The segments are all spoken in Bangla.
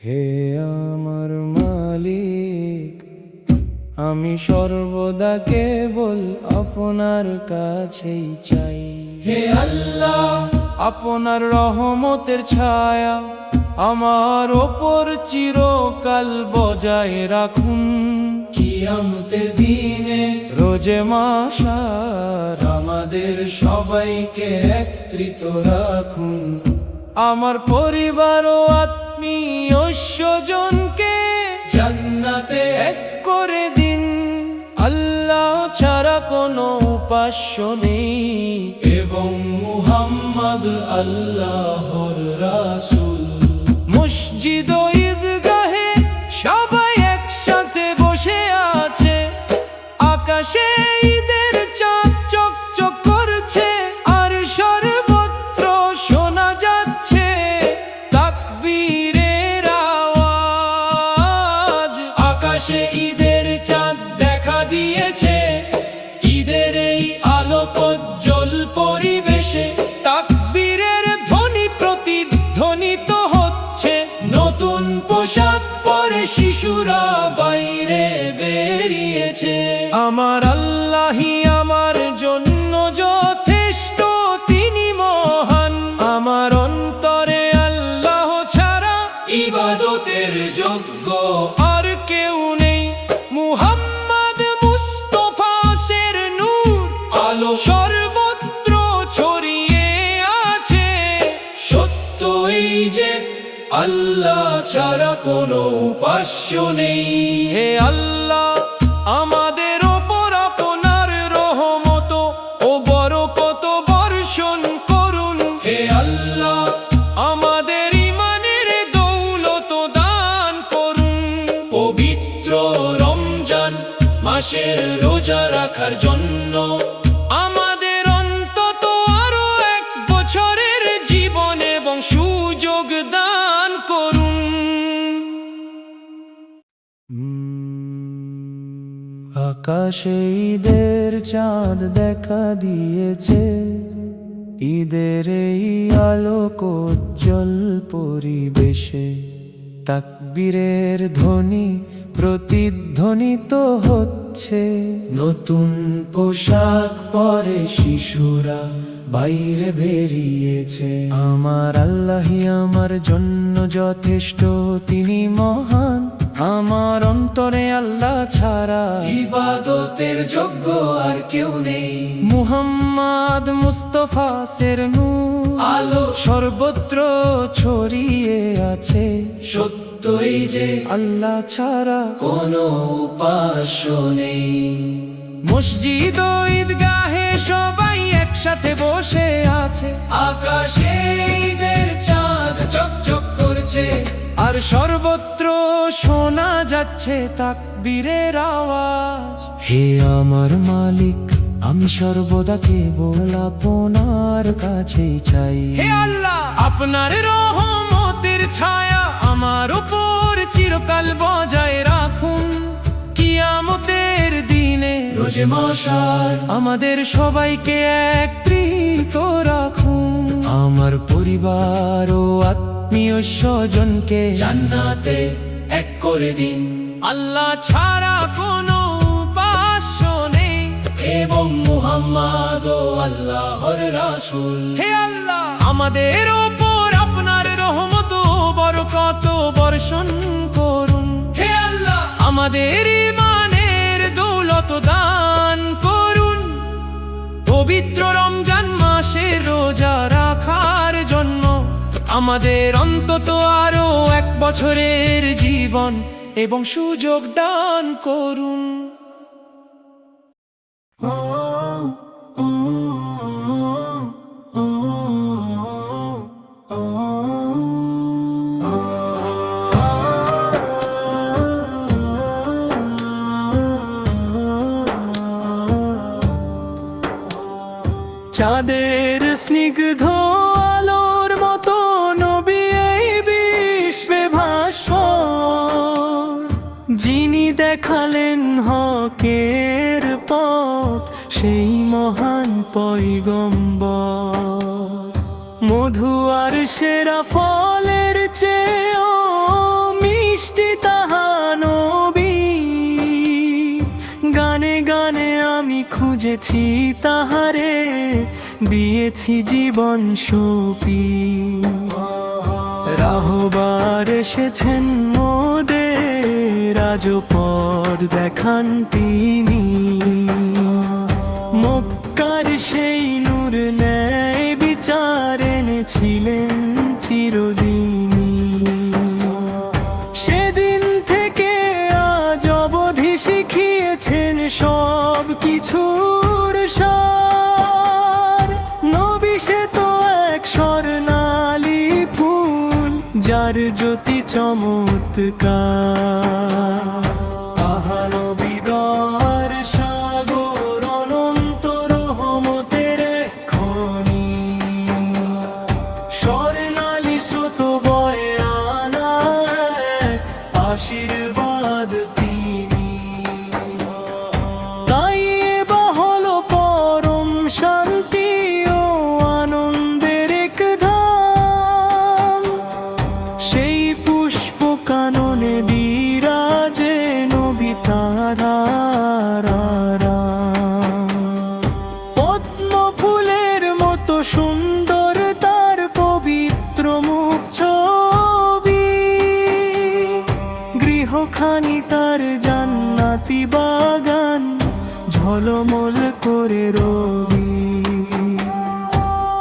হে আমার মালিক, আমি সর্বদা কেবল আপনার কাছেই চাই। হে আল্লাহ, আপনার রহমতের ছায়া আমার ওপর চিরকাল বজায় রাখুন। কিয়ামতের দিনে রোজে মাশার আমাদের সবাইকে একত্রিত রাখুন। আমার পরিবার ও আত্মীয় স্বজনকে জান্নাতে এক করে দিন। আল্লাহ ছাড়া কোনো উপাস্য নেই এবং মুহাম্মদ আল্লাহর রাসূল। মসজিদ ও ঈদগাহে সবাই একসাথে বসে আছে, আকাশে ঈদের চাঁদ চকচক করছে, আর সর্বত্র শোনা যাচ্ছে তাকবীরের আওয়াজ। আকাশে ঈদের চাঁদ দেখা দিয়েছে, ঈদের এই আলোকোজ্জ্বল পরিবেশে তাকবীরের ধ্বনি প্রতিধ্বনিত হচ্ছে। নতুন পোশাক পরে শিশুরা বাইরে বেরিয়েছে। আমার আল্লাহই আমার জন্য যথেষ্ট, তিনি মহান। আমার অন্তরে আল্লাহ ছাড়া ইবাদতের যোগ্য আর কেউ নেই। মুহাম্মদ মুস্তাফা শের নূর আলো সর্বত্র ছড়িয়ে আছে। সত্য এই যে আল্লাহ ছাড়া কোনো উপাস্য নেই। হে আল্লাহ, আমাদের ওপর আপনার রহমত ও বরকত বর্ষণ করুন। হে আল্লাহ, আমাদের ঈমানের দৌলত দান করুন। পবিত্র রমজান মাসের রোজা রাখার জন্য আমাদের অন্তত আরো 1 বছরের জীবন এবং সুযোগ দান করুন। আকাশে ঈদের চাঁদ দেখা দিয়েছে, ঈদের এই আলোকোজ্জ্বল পরিবেশে তাকবীরের ধ্বনি প্রতিধ্বনিত হচ্ছে। নতুন পোশাক পরে শিশুরা বাইরে বেরিয়েছে। আমার আল্লাহই আমার জন্য যথেষ্ট, তিনি মহান। আমার অন্তরে আল্লাহ ছাড়া ইবাদতের যোগ্য আর কেউ নেই। মুহাম্মদ মুস্তাফা শের নূর আলো সর্বত্র ছড়িয়ে আছে। সত্যই যে আল্লাহ ছাড়া কোনো উপাস্য নেই। মসজিদ ও ঈদগাহে সবাই একসাথে বসে আছে, আকাশে ঈদের চাঁদ চকচক করছে, আর সর্বত্র শোনা যাচ্ছে তাকবীরের আওয়াজ। হে আমার মালিক, আমি সর্বদা কেবল আপনার কাছেই চাই। হে আল্লাহ, আপনার রহমতের ছায়া আমার উপর চিরকাল বজায় রাখুন। কিয়ামতের দিনে রোজে মাশার আমাদের সবাইকে একত্রিত রাখুন। আমার পরিবার ও আত্মীয় স্বজনকে জান্নাতে এক করে দিন। আল্লাহ ছাড়া কোনো উপাস্য নেই এবং মুহাম্মদ আল্লাহর রাসূল। হে আল্লাহ, আমাদের ওপর আপনার রহমত ও বরকত বর্ষণ করুন। হে আল্লাহ, আমাদের ঈমানের দৌলত দান করুন। পবিত্র রমজান মাসের রোজা রাখার জন্য আমাদের অন্তত আরো 1 বছরের জীবন এবং সুযোগ দান করুন। চাঁদের স্নিগ্ধ আলোর মতো নবী এই বিশ্বে ভাস্বর, যিনি দেখালেন হকের পথ, সেই মহান পয়গম্বর। মধু আর সেরা ফলের চেয়েও খুঁজেছি তাহারে, দিয়েছি জীবন সঁপি। রাহবার এসেছেন মোদের, রাজপথ দেখান তিনি। মক্কার সেই নূর ন্যায় বিচার এনেছিলেন চিরদিনই। সেদিন থেকে আজ অবধি শিখিয়েছেন সব কিছুর সার। নবী সে তো এক স্বর্ণালী ফুল, যার জ্যোতি চমৎকার। আহা নবী দয়ার সাগর, অনন্ত রহমতের এক খনি। স্বর্ণালী স্রোত বয়ে আনা এক আশীর্বাদ তিনি। তাই বা হলো পরম শান্তি ও আনন্দের এক ধাম। সেই পুষ্প কাননে বিরাজে নবী তারার আরাম। পদ্ম ফুলের মতো সুন্দর তার পবিত্র মুখ ছবি। গৃহখানি তার জান্নাতি বাগান, ঝলমল করে রবি।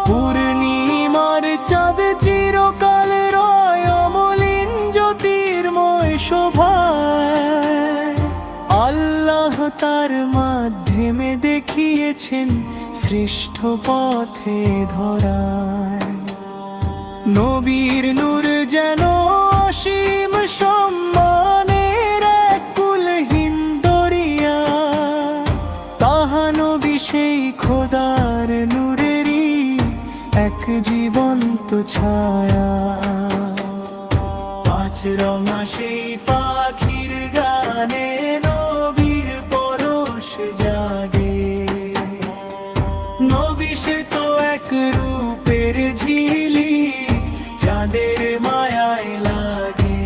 পূর্ণিমার চাঁদ চিরকাল রয় অমলিন জ্যোতির্ময় শোভায়। আল্লাহ তার মাধ্যমে দেখিয়েছেন শ্রেষ্ঠ পথে ধরায়। নবীর নূর যেন অসীম সম্মানের এক কুলহীন দরিয়া। তাহা নবী সেই খোদার নূরেরই এক জীবন্ত ছায়া। পাঁচ রঙা সেই পাখির গানে নবীর পরশ জাগে। নবী সে তো এক রূপের ঝিলিক, যাদের মায়ায় লাগে।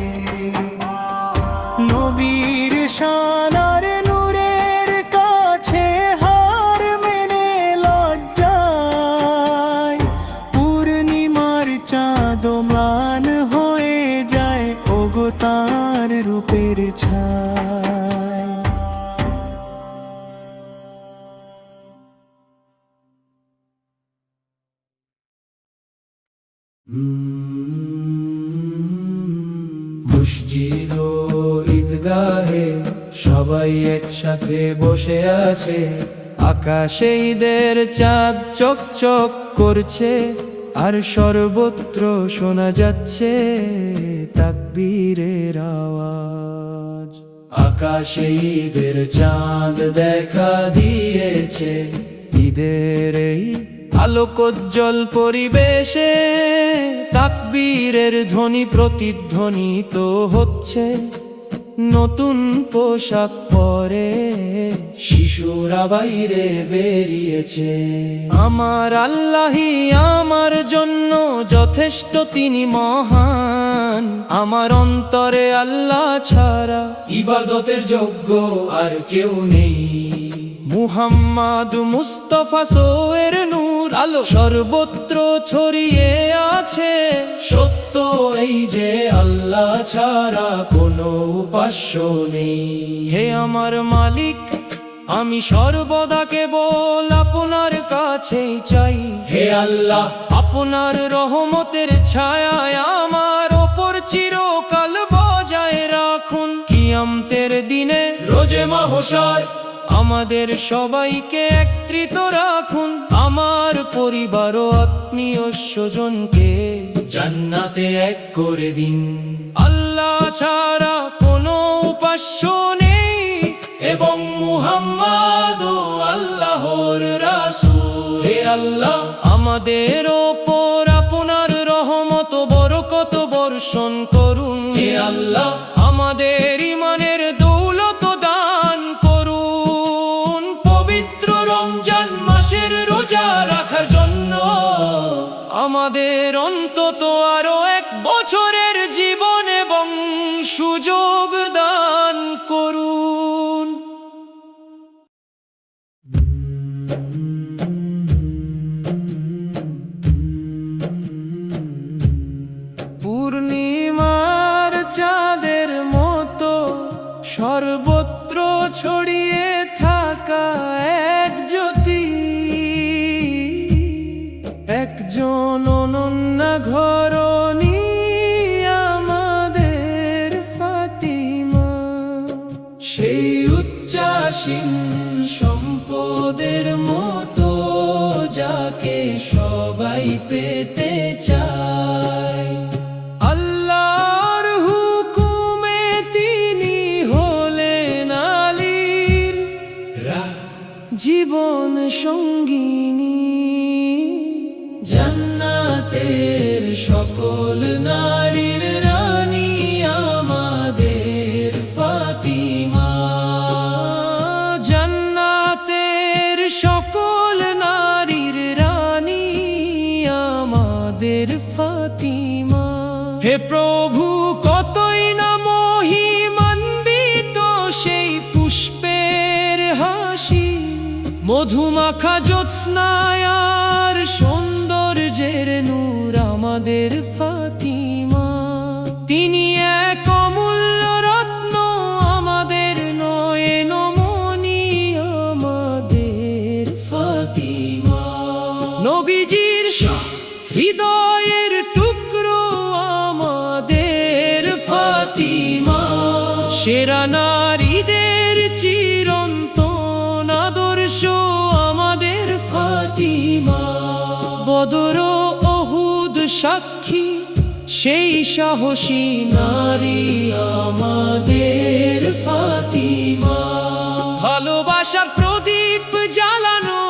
নবীর শানার নূরের কাছে হার মেনে লজ্জায়। পূর্ণিমার চাঁদ ম্লান হয়ে যায়, ওগো তার রূপের ছায়। মসজিদ ও ঈদগাহে সবাই একসাথে বসে আছে। আকাশে ঈদের চাঁদ চকচক করছে, আর সর্বত্র শোনা যাচ্ছে তাকবীরের আওয়াজ। আকাশে ঈদের চাঁদ দেখা দিয়েছে, ঈদের এই আলোকোজ্জ্বল পরিবেশে তাকবীরের ধ্বনি প্রতিধ্বনিত হচ্ছে। নতুন পোশাক পরে শিশুরা বাইরে বেরিয়েছে। আমার আল্লাহই আমার জন্য যথেষ্ট, তিনি মহান। আমার অন্তরে আল্লাহ ছাড়া ইবাদতের যোগ্য আর কেউ নেই। মুহাম্মদ মুস্তাফা সোয়ের নূর আলো সর্বত্র ছড়িয়ে আছে। সত্য এই যে আল্লাহ ছাড়া কোনো উপাস্য নেই। হে আমার মালিক, আমি সর্বদা কেবল আপনার কাছেই চাই। হে আল্লাহ, আপনার রহমতের ছায়ায় আমার ওপর চিরকাল বজায় রাখুন। কিয়ামতের দিনে রোজে মাহশার আমাদের সবাইকে একত্রিত রাখুন। আমার পরিবার ও আত্মীয় স্বজনকে জান্নাতে এক করে দিন। আল্লাহ ছাড়া কোনো উপাস্য নেই, এবং মুহাম্মদ ও আল্লাহর রাসূল। হে আল্লাহ, আমাদের ওপর আপনার রহমত ও বরকত বর্ষণ করুন। হে আল্লাহ, আমাদের ইমানের দৌলত দান করুন। পবিত্র রমজান মাসের রোজা রাখার জন্য আমাদের অন্তত আরো এক বছরের জীবন এবং সুযোগ দান করুন। সর্বত্র ছড়িয়ে থাকা এক জ্যোতি, একজন অনন্যা ঘরণী আমাদের ফাতিমা। সেই উচ্চাসীন সম্পদের মতো যাকে সবাই পেতে চায়, আল্লাহর হুকুমে তিনি হলেন আলীর জীবন সঙ্গিনী। জান্নাতের সকল নারীর রানী আমাদের ফাতিমা, জান্নাতের সকল নারীর রানী আমাদের ফাতিমা। হে প্রভু, কতই না মহিমান্বিত সেই পুষ্পের হাসি, মধুমাখা জ্যোৎস্নায় আর সৌন্দর্যের নূর আমাদের ফাতিমা। তিনি এক অমূল্য রত্ন আমাদের নয়নমণি আমাদের ফাতিমা। নবীজির হৃদয়ের টুকরো আমাদের ফাতিমা, সেরা নারীদের চিরন্তন আদর্শ আমাদের ফাতিমা। বদর ওহুদ সাক্ষী সেই সাহসী নারী আমাদের ফাতিমা। ভালোবাসার প্রদীপ জ্বালানো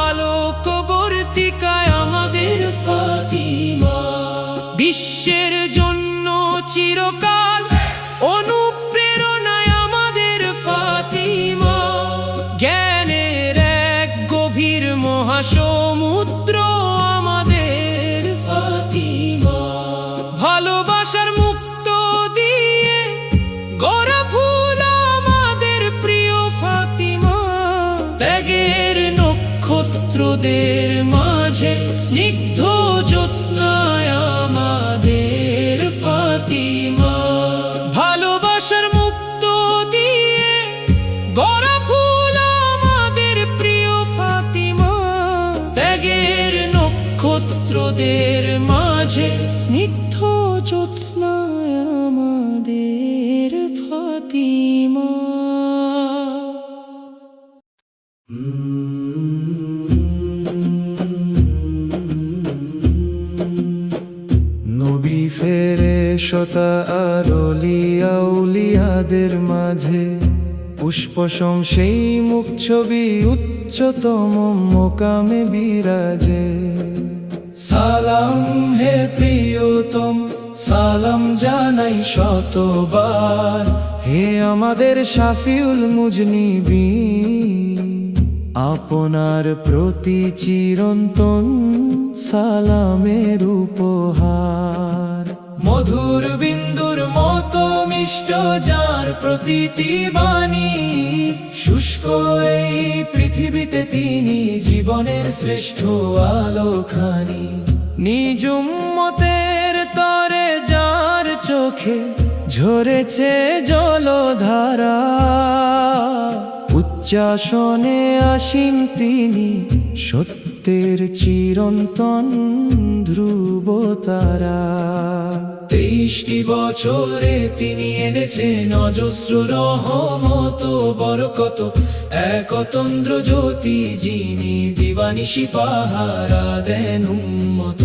আলোকবর্তিকায় আমাদের ফাতিমা। বিশ্বের জন্য চিরকাল অনুপ্রেরণায় আমাদের ফাতিমা। জ্ঞানের এক গভীর মহাসমুদ্র আমাদের ফাতিমা। ভালোবাসার মুক্ত দিয়ে গড়া ফুল আমাদের প্রিয় ফাতিমা। ত্যাগের নক্ষত্রদের মাঝে স্নিগ্ধ জ্যোৎস্নায় আমাদের ফাতিমা। ভালোবাসার মুক্ত দিয়ে গড়া ফুল আমাদের প্রিয় ফাতিমা। ত্যাগের নক্ষত্রদের মাঝে স্নিগ্ধ জ্যোৎস্নায় আমাদের ফাতিমা। নবী ফেরেশতা আর অলিয়া উলিয়াদের মাঝে পুষ্পসম সেই মুখ ছবি উচ্চতম মোকামে বিরাজে। সালাম হে প্রিয়তম, সালাম জানাই শতবার, হে আমাদের শাফিউল মুজনিবিন। আপনার প্রতি চিরন্তন সালামের উপহার। মধুর বিন্দুর মতো মিষ্ট যার প্রতিটি বাণী, শুষ্ক এই পৃথিবীতে তিনি জীবনের শ্রেষ্ঠ আলোখানি। নিজ উম্মতের তরে যার চোখে ঝরেছে জলধারা, উচ্চাসনে আসীন তিনি সত্যের চিরন্তন ধ্রুবতারা। ৩০টি বছরে তিনি এনেছেন অজস্র রহমত বরকত, এক অতন্দ্র জ্যোতি যিনি দিবানিশি পাহারা দেন উম্মত।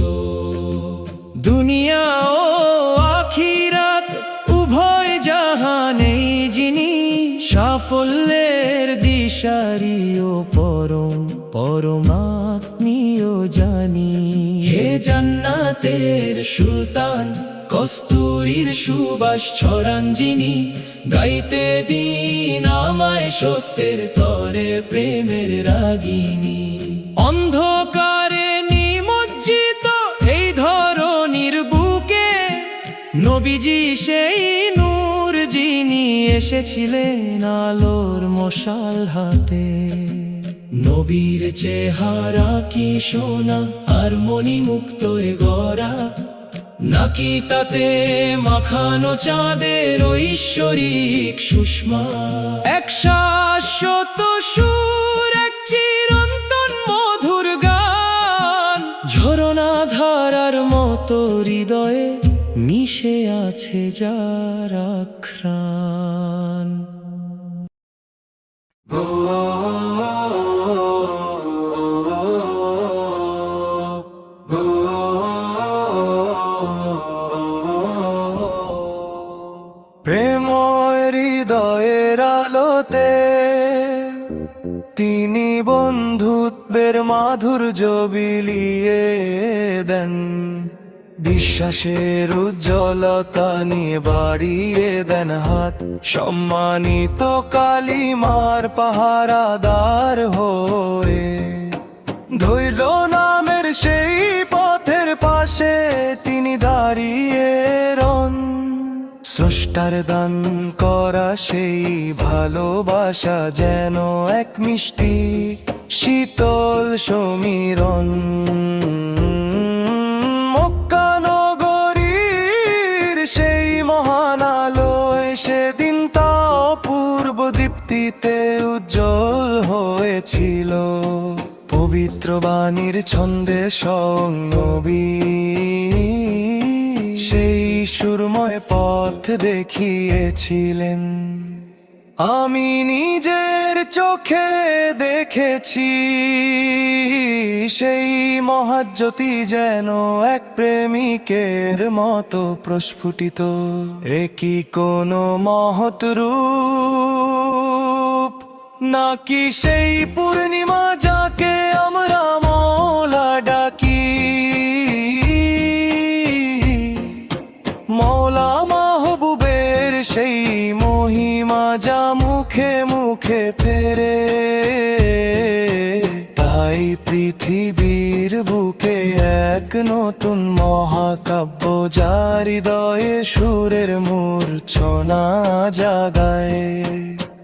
দুনিয়া ও আখিরাত উভয় জাহানেই যিনি সাফল্যের দিশারি ও পরমাত্মীয় জানি। হে জান্নাতের সুলতান, কস্তুরীর সুবাস ছড়ান যিনি, গাইতে দিন আমায় সত্যের তরে প্রেমের রাগিনী। অন্ধকারে নিমজ্জিত এই ধরনীর বুকে নবীজি সেই নূর যিনি এসেছিলেন আলোর মশাল হাতে। নবীর চেহারা কি সোনা আর মণিমুক্ত গড়া, নাকি তাতে মাখানো চাঁদের ঐশ্বরিক সুষমা? এক শাশ্বত সুর, এক চিরন্তন মধুর গান, ঝরনা ধারার মতো হৃদয়ে মিশে আছে যার আঘ্রাণ। প্রেম হৃদয়ের আলোতে তিনি বন্ধুত্বের মাধুর্য বিলিয়ে দেন, বিশ্বাসের উজ্জ্বলতা নিয়ে বাড়িয়ে দেন হাত, সম্মানিত কালিমার পাহারাদার হয়ে। ধৈর্য নামের সেই পথের পাশে তিনি দাঁড়িয়ে রন, স্রষ্টার দান করা সেই ভালোবাসা যেন এক মিষ্টি শীতল সমীরণ। মক্কা নগরীর সেই মহান আলোয় সেদিন তা অপূর্ব দীপ্তিতে উজ্জ্বল হয়েছিল, পবিত্র বাণীর ছন্দে স্বয়ং নবী সেই সুরময় পথ দেখিয়েছিলেন। আমি নিজের চোখে দেখেছি সেই মহাজ্যোতি যেন এক প্রেমিকের মতো প্রস্ফুটিত, একই কোনো মহৎ রূপ নাকি সেই পূর্ণিমা যাকে আমরা মওলা ডাকি। মওলা মাহবুবের সেই মহিমা যা মুখে মুখে ফেরে, তাই পৃথিবীর বুকে এক নতুন মহাকাব্য যার হৃদয়ে সুরের মূর্ছনা জাগায়।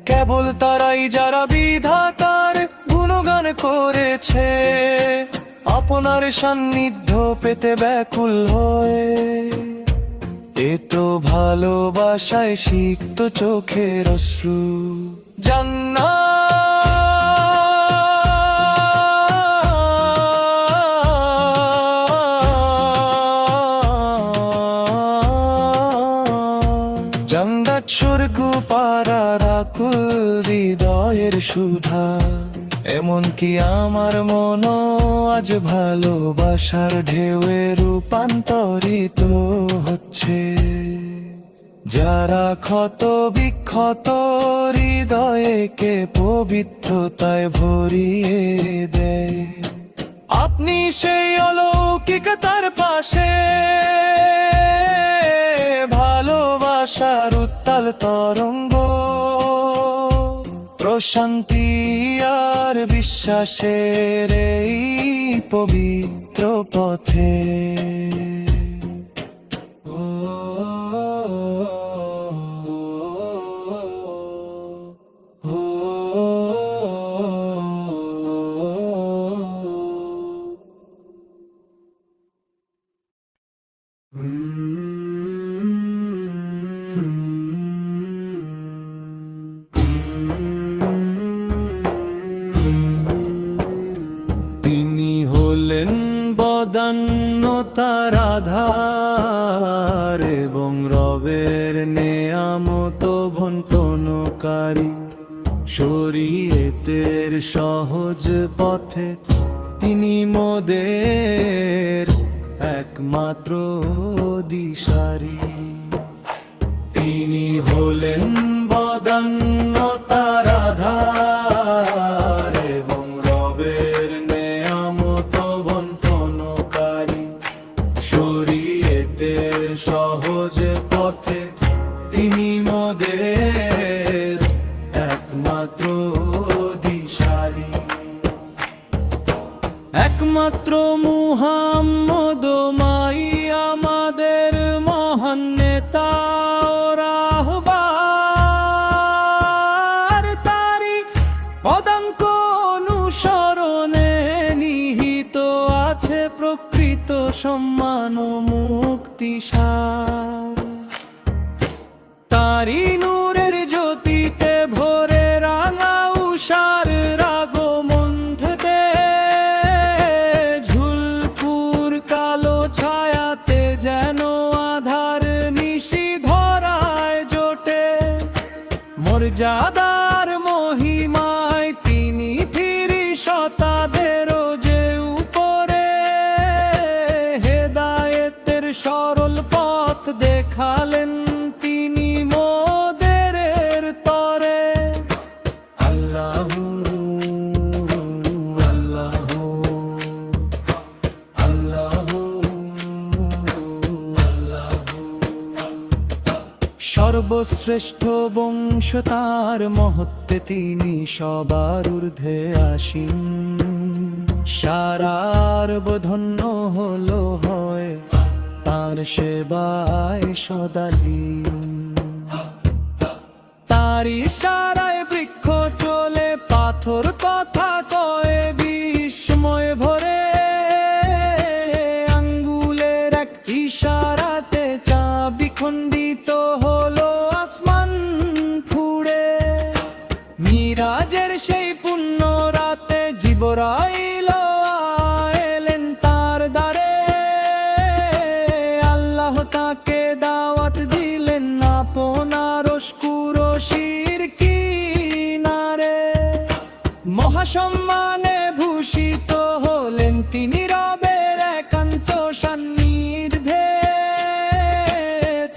কেবল তারাই যারা বিধাতার গুণগান করেছে, আপনার সান্নিধ্য পেতে ব্যাকুল হয়ে। এ তো ভালোবাসায় সিক্ত চোখের অশ্রু, জান্নাত স্বর্গ পারার আকুল হৃদয়ের সুধা। এমনকি আমার মনও আজ ভালোবাসার ঢেউয়ে রূপান্তরিত হচ্ছে, যারা ক্ষত বিক্ষত হৃদয়কে পবিত্রতায় ভরিয়ে দেয়। আপনি সেই অলৌকিকতার পাশে, ভালোবাসার উত্তাল তরঙ্গ, প্রশান্তি আর বিশ্বাসের এই পবিত্র পথে। তিনি হলেন বদান্যতার আধার এবং রবের নেয়ামত বন্টনকারী, শরীয়তের সহজ পথে তিনি মোদের একমাত্র দিশারি। তিনি হলেন বদান্যতার আধার এবং রবের নেয়ামত বন্টনকারী, শরীয়তের সহজ পথে তিনি মোদের একমাত্র দিশারি। একমাত্র মুহাম্মদ মাই আমাদের মহান নেতা, রাহবার তারি পদাঙ্ক অনুসরণে নিহিত আছে প্রকৃত সম্মান ও মুক্তি। দিশার। তারি নূরের জ্যোতিতে ভোরে রাঙা উষার আগমনতে, ঝুলপুর কালো ছায়াতে যেন আধার নিশি ধরায় জোটে। মর্যাদার মহিমায় তিনি ফিরি শতাদেরও যে উপরে, হেদায়েতের সরল পথ দেখালেন তিনি মোদের তরে। আল্লাহু আল্লাহু আল্লাহু আল্লাহু। সর্বশ্রেষ্ঠ বংশ তার মহত্বে তিনি সবার ঊর্ধ্বে আসীন। সারার ধন্য হলো হয় তার সেবায় সদালীন। তার ইশারায় বৃক্ষ চলে, পাথর কথা কয়ে বিস্ময় ভরে। আঙ্গুলের এক ইশারাতে চাবি খণ্ডিত হলো আসমান ফুড়ে। মিরাজের সেই পুণ্য রাতে জিবরাইল এলেন তার দ্বারে। আল্লাহ তাকে দাওয়াত দিলেন আপনার কুরশির কিনারে। মহাসম্মানে ভূষিত হলেন তিনি রবের একান্ত সান্নিধ্যে।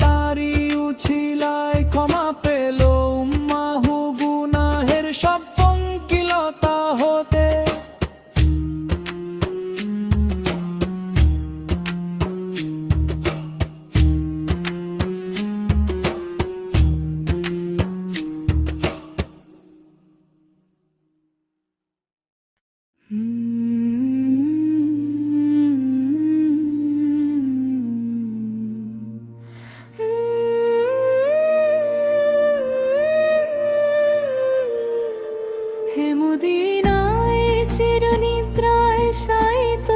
তারি উছিলায় ক্ষমা পেল উম্মাহু গুনাহের সব পঙ্কিলতা হতে। হে মদিনায় চিরনিদ্রায় শায়িত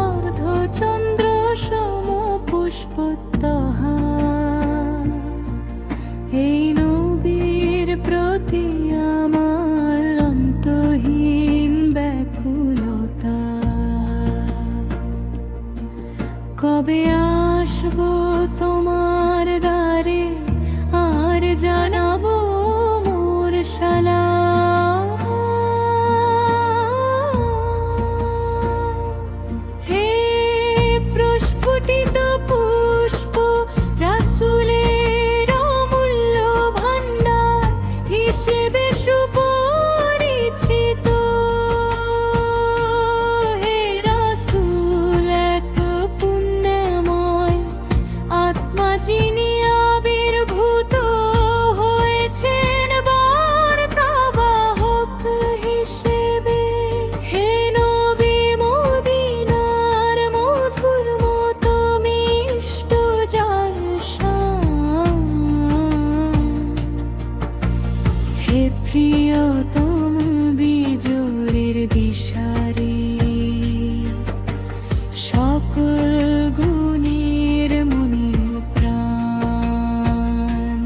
অর্ধচন্দ্র সম পুষ্পোত্তহার, এই নবীর প্রতি আমার অন্তহীন ব্যাকুলতা। কবে আসবো তোমার দ্বারে আর জানাবো মোর সালাম। হে প্রস্ফুটিত পুষ্প রাসূলের অমূল্য ভান্ডার হিসেবে সুপরিচিত। হে রাসূল এক পুণ্যময় আত্মা যিনি আবির্ভূত হয়েছেন বার্তাবাহক হিসেবে। হে নবী মদিনার মধুর মতো মিষ্ট যার শান, হে প্রিয়তম বিজোরের দিশারি, সকল গুণের মুনির প্রাণ।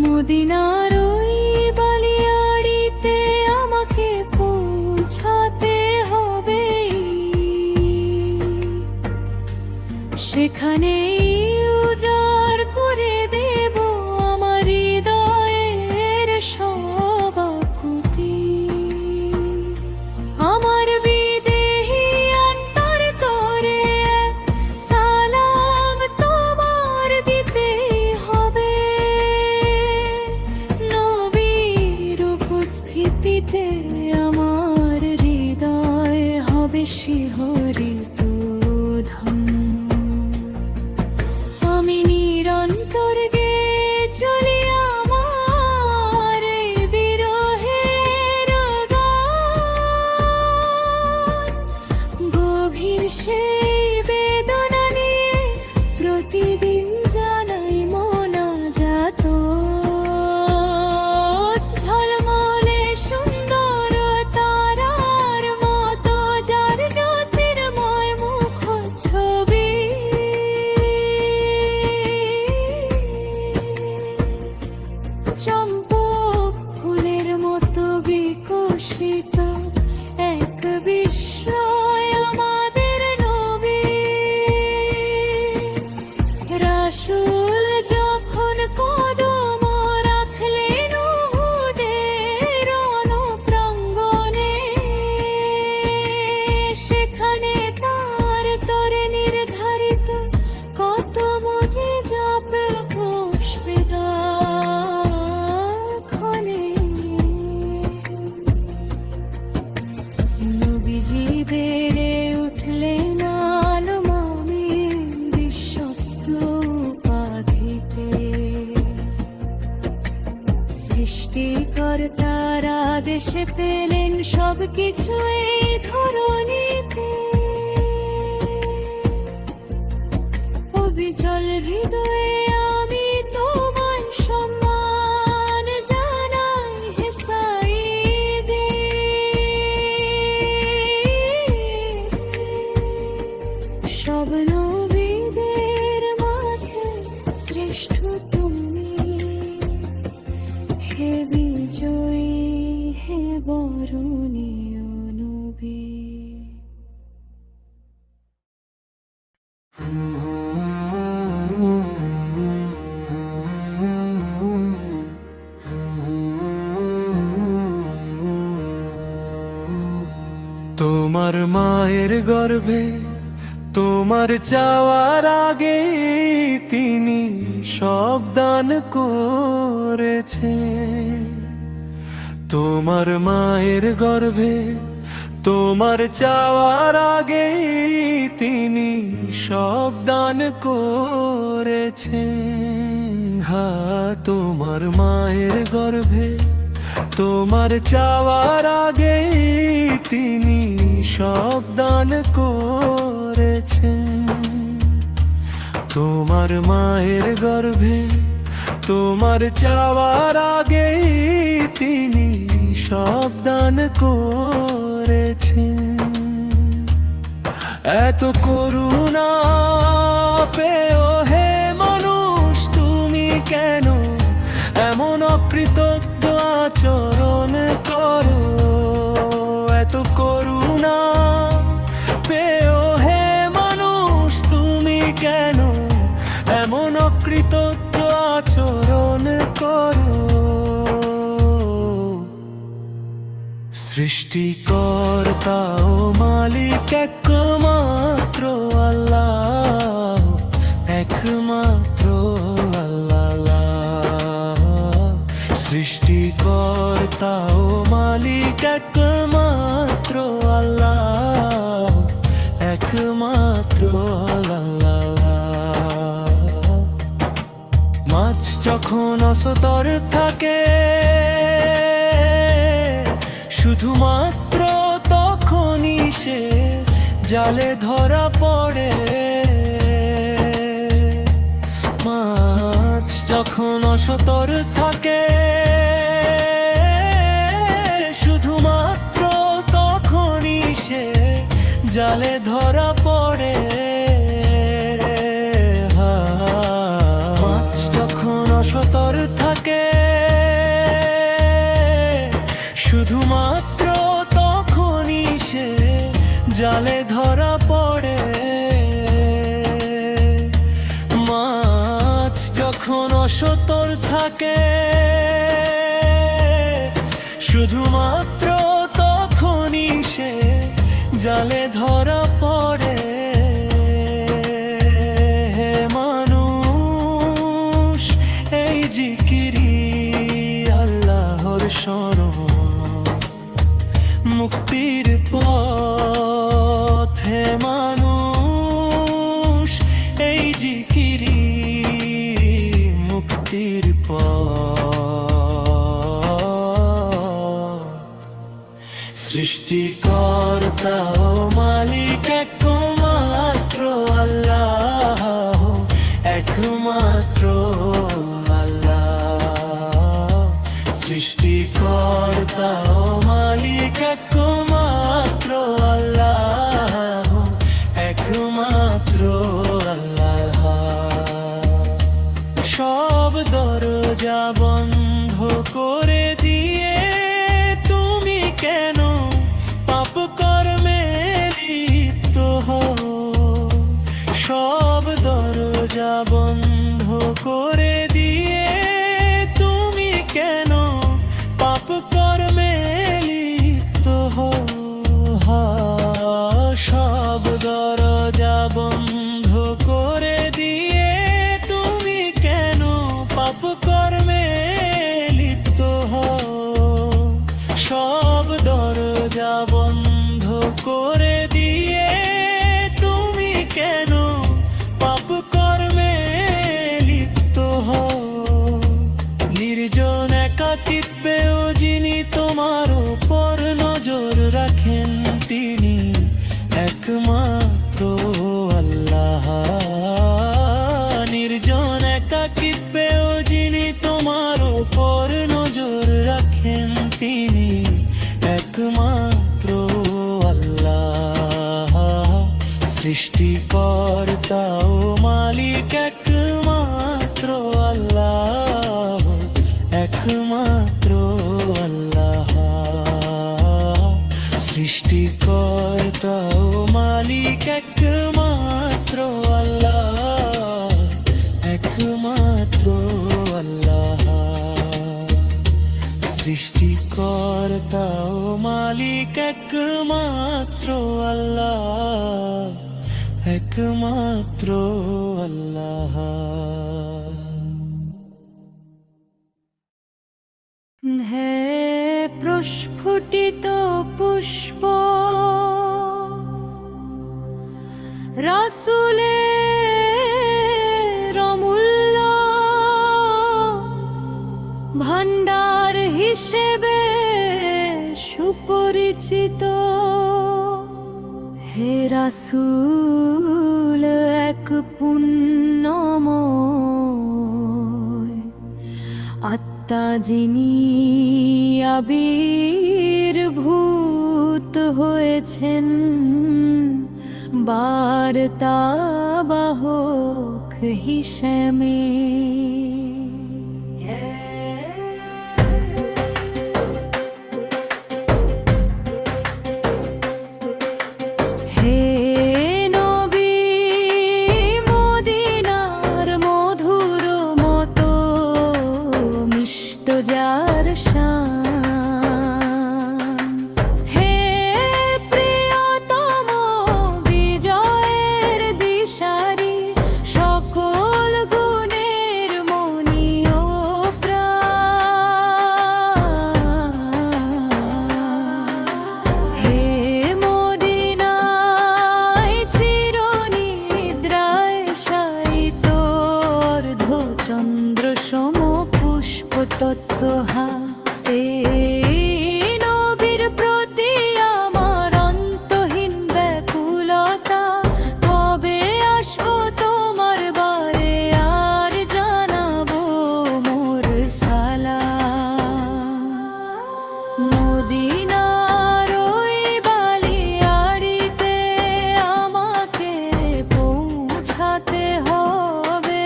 মদিনার ওই বালিয়াড়িতে আমাকে পৌঁছাতে হবে, সেখানেই উজাড় করে দেব আমার হৃদয়ের সব আকুতি। আমার বিদেহী আত্মার তরে এক সালাম তোমার দিতে হবে। নবীর উপস্থিতিতে আমার হৃদয় হবে শিহরিত ধন্য। কিছু এই ধরনীতে অবিচল হৃদয়ে আমি তোমায় সম্মান জানাই হে সাঈদে। সব নবীদের মাঝে শ্রেষ্ঠ তুমি, হে বিজয়ী হে বরণীয় নবী। তোমার মায়ের গর্ভে তোমার চাওয়ার আগে তিনি সব দান করেছে। তোমার মায়ের গর্ভে তোমার চাওয়ার আগে তিনি সব দান করেছে। তোমার মায়ের গর্ভে তোমার চাওয়ার আগে তিনি সব দান করেছেন। তোমার মায়ের গর্ভে তোমার চাওয়ার আগে তিনি সব দান করেছেন। এত করুণা পেও হে মানুষ তুমি কেন এমন অকৃতজ্ঞ আচরণ করো। এত করুণা পেও হে মানুষ তুমি কেন এমন অকৃতজ্ঞ আচরণ করো। সৃষ্টিকর্তা ও মালিক একমাত্র আল্লাহ, একমাত্র আল্লাহ। সৃষ্টিকর্তা ও মালিক একমাত্র আল্লাহ, একমাত্র আল্লাহ। মাছ যখন অসতর থাকে শুধুমাত্র তখনই সে জালে ধরা পড়ে। মাছ যখন অসতর থাকে শুধুমাত্র তখনই সে জালে ধরা পড়ে। মাছ যখন অসতর থাকে শুধুমাত্র তখনই সে জালে ধরা পড়ে। মাছ যখন অসতর থাকে শুধুমাত্র তখনই সে জালে ধরা পড়ে। হে মানুষ এই জিকিরি আল্লাহর শরণ, মুক্তির পথ। হে মানুষ এই জিকিরি মুক্তির পথ। সৃষ্টিকর্তা ও মালিক একমাত্র আল্লাহ, একমাত্র আল্লাহ। সৃষ্টিকর্তা ও মালিক একমাত্র আল্লাহ, একমাত্র আল্লাহ। সব দরজা বন্ধ করে দিয়ে তুমি কেন পাপ কর্মে লিপ্ত হও। সব দরজা বন্ধ করে দিয়ে তুমি কেন পাপ কর্মে লিপ্ত হও। সব দরজা বন্ধ করে দিয়ে তুমি কেন পাপ কর্মে লিপ্ত হও। সব দরজা বন্ধ করে দিয়ে তুমি কেন পাপ কর্মে লিপ্ত হও। নির্জন একাকিত্বেও যিনি তোমার উপর নজর সৃষ্টিকর্তা ও মালিক একমাত্র আল্লাহ, একমাত্র আল্লাহ। সৃষ্টিকর্তা ও মালিক একমাত্র আল্লাহ, একমাত্র আল্লাহ। সৃষ্টিকর্তা ও মালিক একমাত্র আল্লাহ, একমাত্র আল্লাহ। হে প্রস্ফুটিত পুষ্প রাসূলের অমূল্য ভান্ডার হিসেবে সুপরিচিত। হে রাসূল এক পুণ্যময় আত্মা যিনি আবির্ভূত হয়েছেন, বার্তাবাহক হিসেবে। হে নবী মদিনার মধুর মতো মিষ্ট যার শান, হে প্রিয়তম বিজয়ের দিশারি, সকল গুণের মনি ও প্রাণ। হে মদিনায় চিরনিদ্রায় শায়িত অর্ধচন্দ্র সম পুষ্প তত্ত্বহা, এই নবীর প্রতি আমার অন্তহীন ব্যাকুলতা। কবে আসবো তোমার বারে আর জানাবো মোর সালাম। মদিনার ওই বালিয়াড়িতে আমাকে পৌঁছাতে হবে,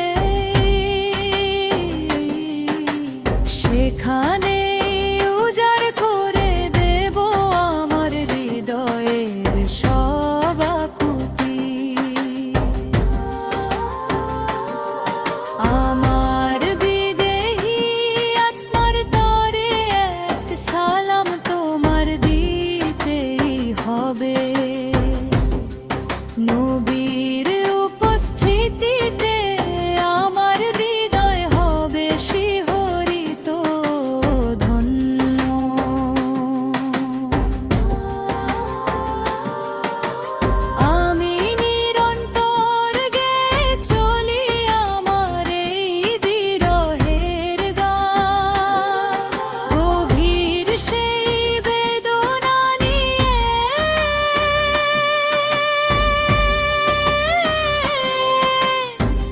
সেখানে উজাড় করে দেব আমার হৃদয়ের সব আকুতি। আমার বিদেহী আত্মার তরে এক সালাম তোমার দিতেই হবে। নবীর উপস্থিতিতে আমার হৃদয় হবে শিহরিত ধন্য। আমি নিরন্তর গেয়ে চলি আমার এই বিরহের গান, গভীর সেই বেদনা নিয়ে।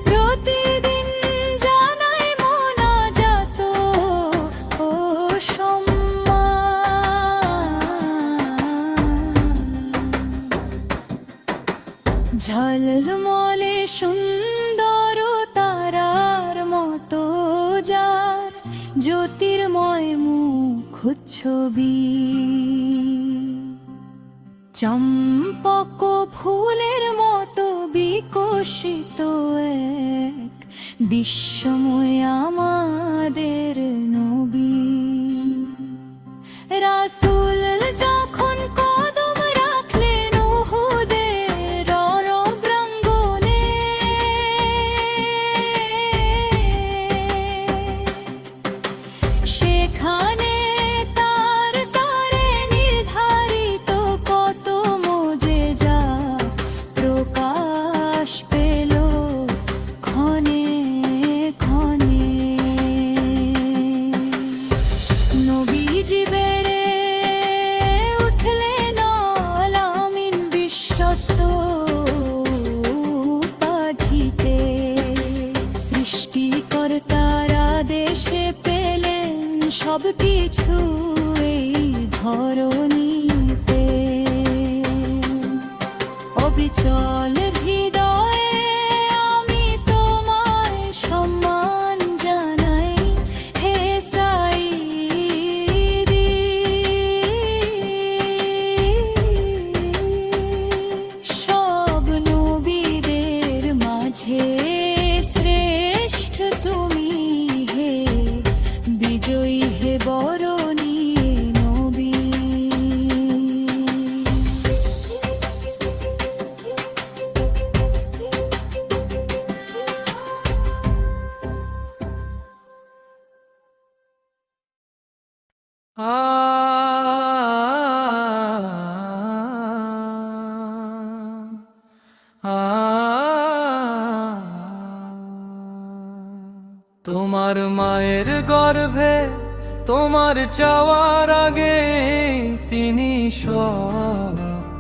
প্রতিদিন জানাই মোনাজাত ও সম্মান। ঝলমলে সুন্দর তারার মতো যার জ্যোতির্ময় মুখ ছবি, চম্পক ফুলের মতো বিকশিত এক বিস্ময় আমাদের নবী। রাসূল যখন কদম রাখলেন উহুদের রণপ্রাঙ্গণে, সেখানে তার তরে নির্ধারিত কত মোজেজা প্রকাশ পেল ক্ষণে ক্ষণে। অটল হৃদয়ে আমি তোমায় সম্মান জানাই হে সাইয়্যিদি। সব নবীদের মাঝে শ্রেষ্ঠ তুমি হে বিজয়ী হে বরণী নবী। তোমার মায়ের গর্ভে তোমার চাওয়ার আগে তিনি সব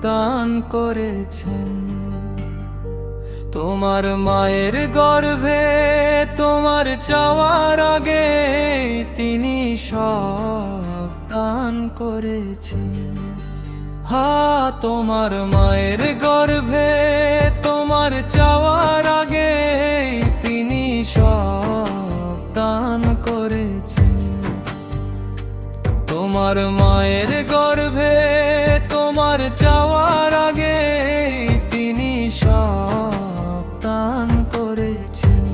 দান করেছেন। তোমার মায়ের গর্ভে তোমার চাওয়ার আগে তিনি সব দান করেছেন। তোমার মায়ের গর্ভে তোমার চাওয়ার আগে তিনি সব দান করেছেন। তোমার মায়ের গর্ভে তোমার চাওয়ার আগে তিনি সব দান করেছেন।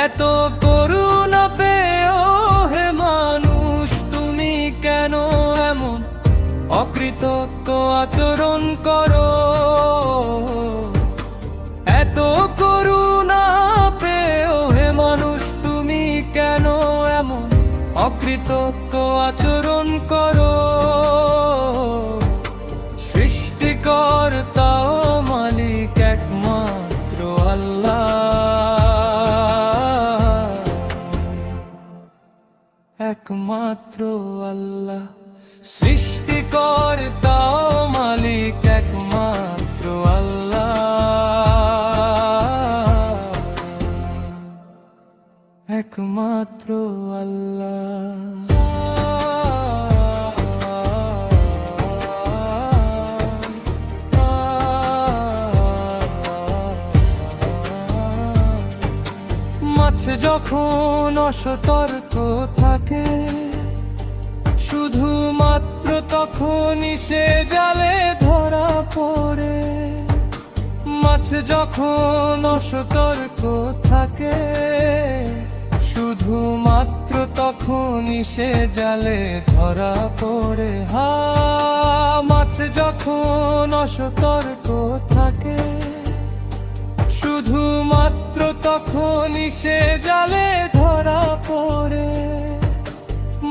এত করুণা পেয়েও হে মানুষ তুমি কেন এমন অকৃতজ্ঞ আচরণ করো? এত করুণা পেয়েও হে মানুষ তুমি কেন এমন অকৃতজ্ঞ আচরণ করো? সৃষ্টিকর্তা ও মালিক একমাত্র আল্লাহ, একমাত্র আল্লাহ। সৃষ্টিকর্তা ও মালিক একমাত্র আল্লাহ, একমাত্র আল্লাহ। মাছ যখন অসতর্ক থাকে শুধুমাত্র তখনই সে জালে ধরা পড়ে। মাছ যখন অসতর্ক থাকে শুধুমাত্র তখনই সে জালে ধরা পড়ে। মাছ যখন অসতর্ক থাকে শুধুমাত্র তখনই সে জালে ধরা পড়ে।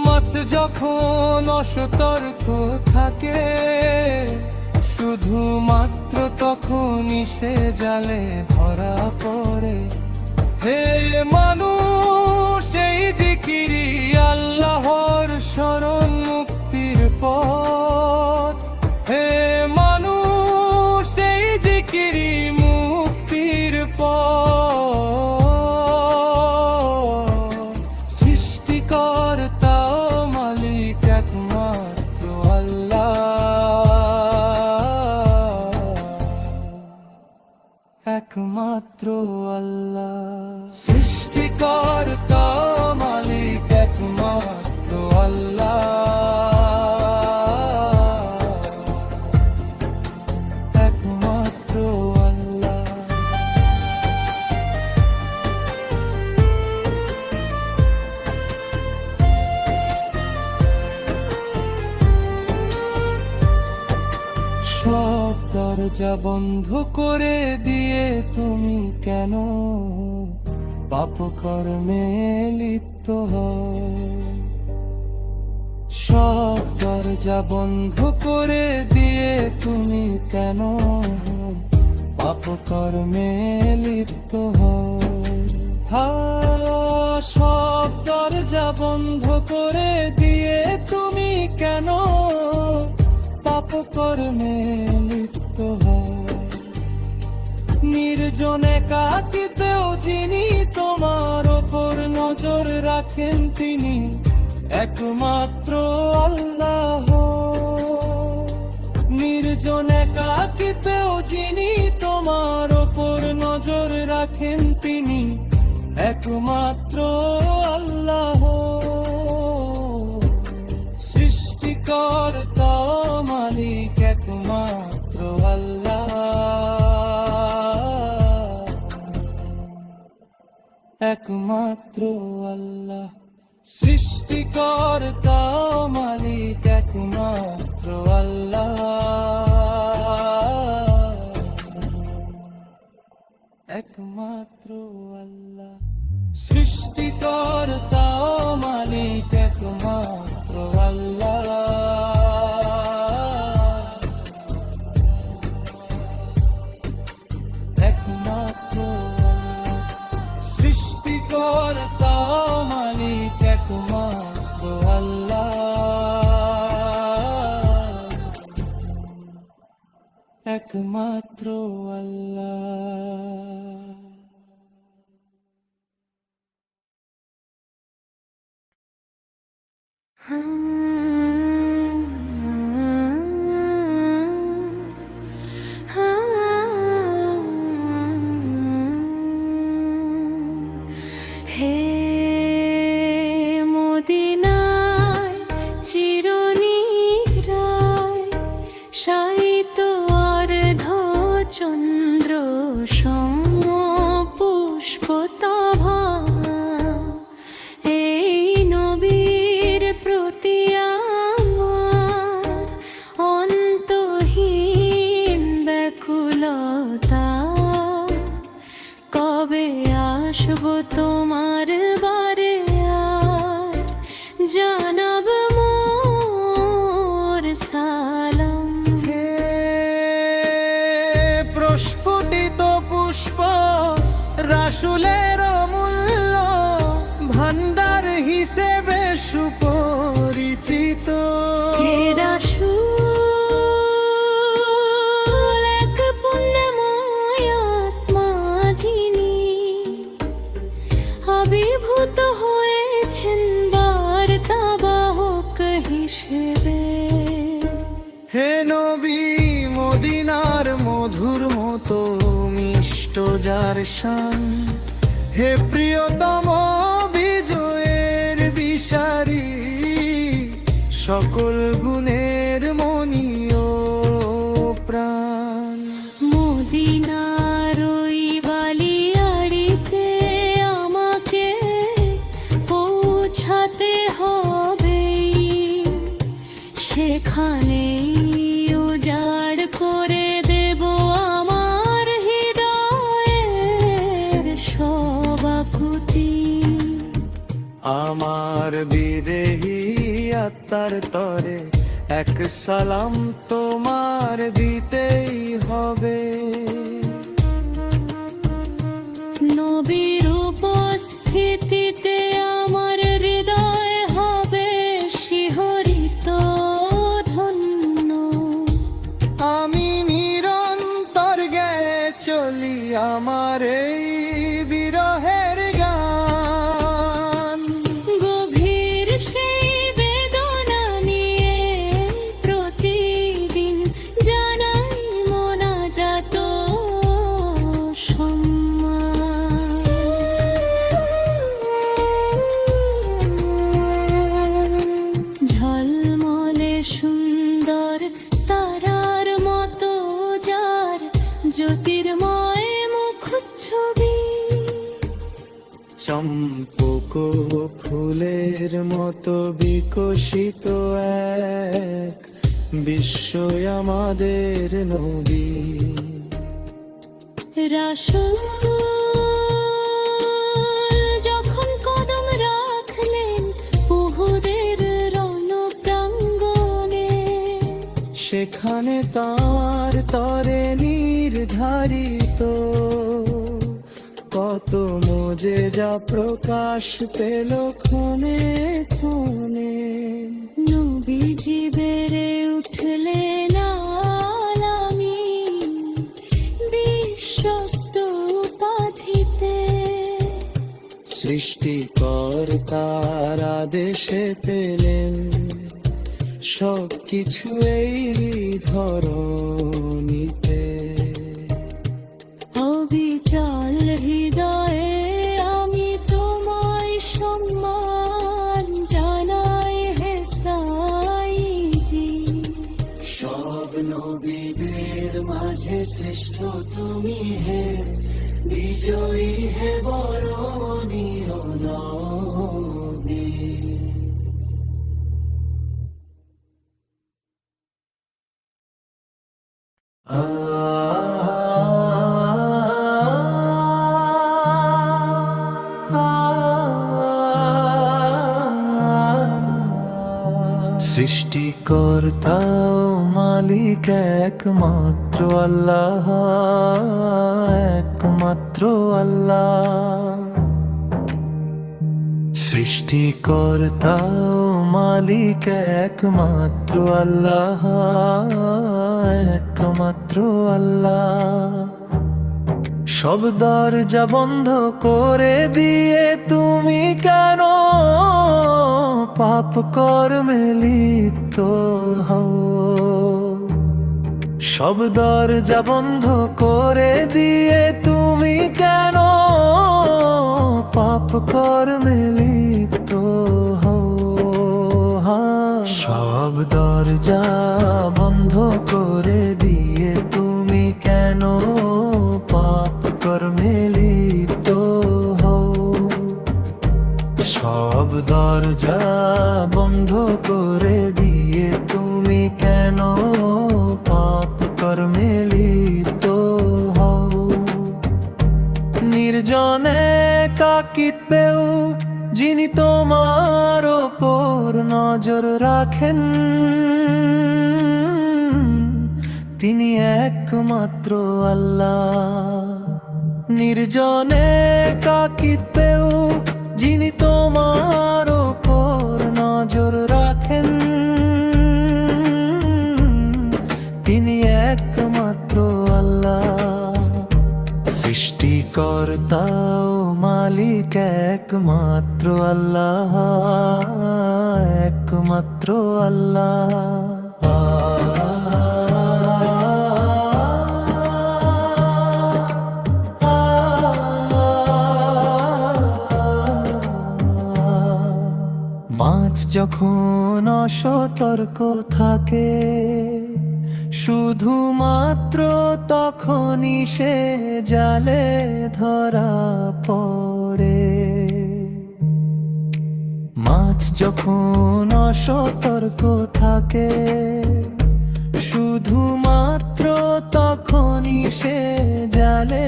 মাছ যখন অসতর্ক থাকে শুধুমাত্র তখনই সে জালে ধরা পড়ে। হে মানুষ এই জিকিরি আল্লাহর শরণ মুক্তির পথ। হে মানুষ এই জিকিরি মুক্তির পথ। সৃষ্টিকর্তা ও মালিক একমাত্র আল্লাহ, একমাত্র আল্লাহ। সৃষ্টিকর্তা ও মালিক একমাত্র আল্লাহ, একমাত্র আল্লাহ। সব দরজা বন্ধ করে দিয়ে তুমি কেন পাপকর্মে লিপ্ত হও? সব দরজা বন্ধ করে দিয়ে তুমি কেন পাপকর্মে লিপ্ত হও? সব দরজা বন্ধ করে দিয়ে তুমি কেন পাপকর্মে লিপ্ত হও? নির্জনে কাটিতেও যিনি তোমার ওপর নজর রাখেন তিনি একমাত্র আল্লাহ। নির্জন নির্জন একাকিতেও যিনি তোমার ওপর নজর রাখেন তিনি একমাত্র আল্লাহ। সৃষ্টিকর্তা মালিক একমাত্র আল্লাহ, একমাত্র আল্লাহ। সৃষ্টিকর্তা মালিক একমাত্র আল্লাহ, একমাত্র আল্লাহ। সৃষ্টিকর্তা মালিক একমাত্র আল্লাহ, একমাত্র আল্লাহ। সৃষ্টিকর্তা মালিক একমাত্র আল্লাহ, একমাত্র আল্লাহ। হে মদিনায় চিরনিদ্রায় শায়িত অর্ধ চন্দ্র সম পুষ্পতভা, এই নবীর প্রতি আমার অন্তহীন ব্যাকুলতা। কবে আসবো তোমার বারে আর জানাব মোর সালাম। হে প্রস্ফুটিত পুষ্প রাসূলের অমূল্য ভান্ডার হিসেবে সুপরিচিত। হে রাসূল এক পুণ্যময় আত্মা যিনি আবির্ভূত হয়েছেন বার্তাবাহক হিসেবে। হে নবী মদিনার মধুর মতো মিষ্ট যার শান, হে প্রিয়তম বিজয়ের দিশারি সকল গুণের মনি ও প্রাণ। মদিনার ওই বালিয়াড়িতে আমাকে পৌঁছাতে হবে, সেখানেই উজাড় করে দেব আমার হৃদয়ের সব আকুতি। আমার বিদেহী আত্মার তরে এক সালাম তোমার দিতেই হবে। নবীর উপস্থিতিতে আমার হৃদয় হবে শিহরিত ধন্য। আমি নিরন্তর গেয়ে চলি আমার এই বিরহের গান। গভীর সেই বেদনা নিয়ে প্রতিদিন জানাই মোনাজাত সম্মান। ঝলমলে সুন্দর তারার মতো যার জ্যোতির্ময় মুখচ্ছবি, চম্পক ফুলের মতো বিকশিত এক বিশ্বই আমাদের নবী। রাসূল যখন কদম রাখলেন উহুদের রণপ্রাঙ্গণে, সেখানে তার তরে নির্ধারিত কত মোজেজা প্রকাশ পেল ক্ষণে ক্ষণে। নবীজি বেড়ে উঠলেন আলামিন বিশ্বস্ত উপাধিতে। সৃষ্টিকর্তার আদেশে পেলেন সব কিছু এই ধরণীতে। অবিচল হৃদয়ে আমি তোমায় সম্মান জানাই হে সাইদি। সব নবীদের মাঝে শ্রেষ্ঠ তুমি হে, বিজয়ী হে বরণীয় নবী। সৃষ্টিকর্তা ও মালিক একমাত্র আল্লাহ, একমাত্র আল্লাহ। সৃষ্টিকর্তা ও মালিক একমাত্র আল্লাহ, একমাত্র আল্লাহ। সব দরজা বন্ধ করে দিয়ে তুমি কেন পাপ কর্মে লিপ্ত হও? সব দরজা বন্ধ করে দিয়ে তুমি কেন পাপ কর্মে লিপ্ত হও? সব দরজা বন্ধ করে দিয়ে তুমি কেন পাপ কর্মে লিপ্ত হও? সব দরজা বন্ধ করে দিয়ে তুমি কেন পাপ কর্মে লিপ্ত হও? নির্জনে কাকিতেও যিনি তোমার ওপর নজর রাখেন, তিনি একমাত্র আল্লাহ। নির্জনে কাকিতেও যিনি তোমার ওপর নজর রাখেন, তিনি একমাত্র আল্লাহ। সৃষ্টিকর্তা ও মালিক একমাত্র আল্লাহ, একমাত্র আল্লাহ। মাছ যখন অসতর্ক থাকে, শুধুমাত্র তখনই সে জালে ধরা পড়ে। মাছ যখন অসতর্ক থাকে, শুধুমাত্র তখনই সে জালে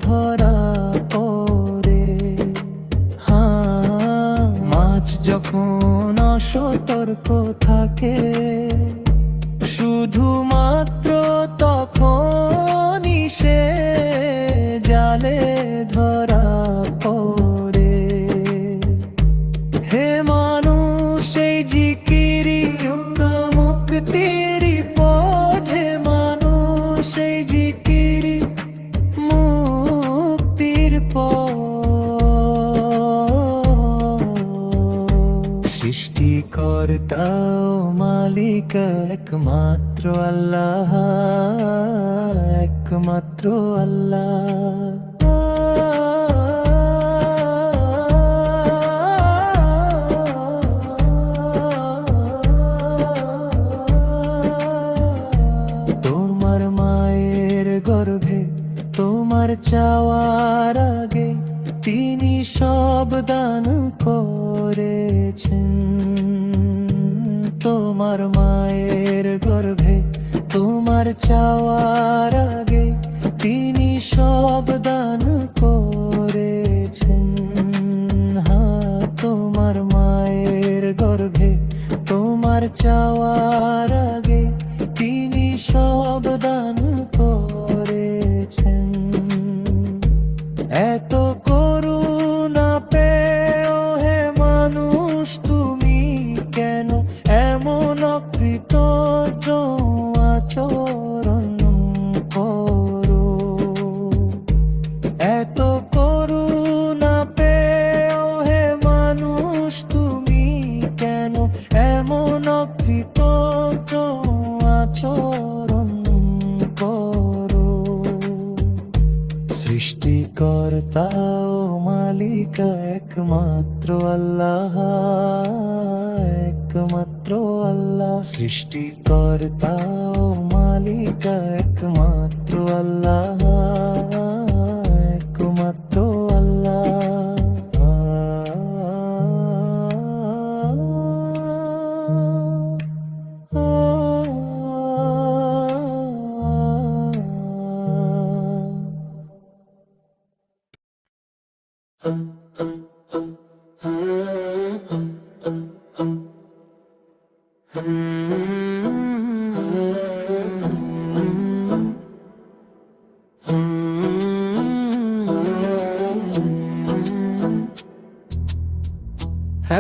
ধরা পড়ে। মাছ যখন অসতর্ক থাকে, শুধুমাত্র তখনই সে জালে ধরা পড়ে। হে মানুষ এই জিকিরি মুক্তির পথ, হে মানুষ এই জিকিরি মুক্তির পথ। সৃষ্টিকর্তা ও মালিক একমাত্র আল্লাহ, একমাত্র আল্লাহ। তোমার মায়ের গর্ভে তোমার চাওয়ার আগে তিনি সব দান করেছেন। তোমার মায়ের গর্ভে তোমার চাওয়ার আগে তিনি সব দান করেছেন। তোমার মায়ের গর্ভে তোমার চাওয়ার আগে তিনি সব দান করেছেন। এত করুণা পেয়েও হে মানুষ তুমি কেন এমন অকৃতজ্ঞ আচরণ করো? এত করুণা পেয়েও হে মানুষ তুমি কেন এমন অকৃতজ্ঞ সৃষ্টিকর্তা ও মালিক একমাত্র আল্লাহ, একমাত্র আল্লাহ। সৃষ্টিকর্তা ও মালিক একমাত্র আল্লাহ, একমাত্র আল্লাহ।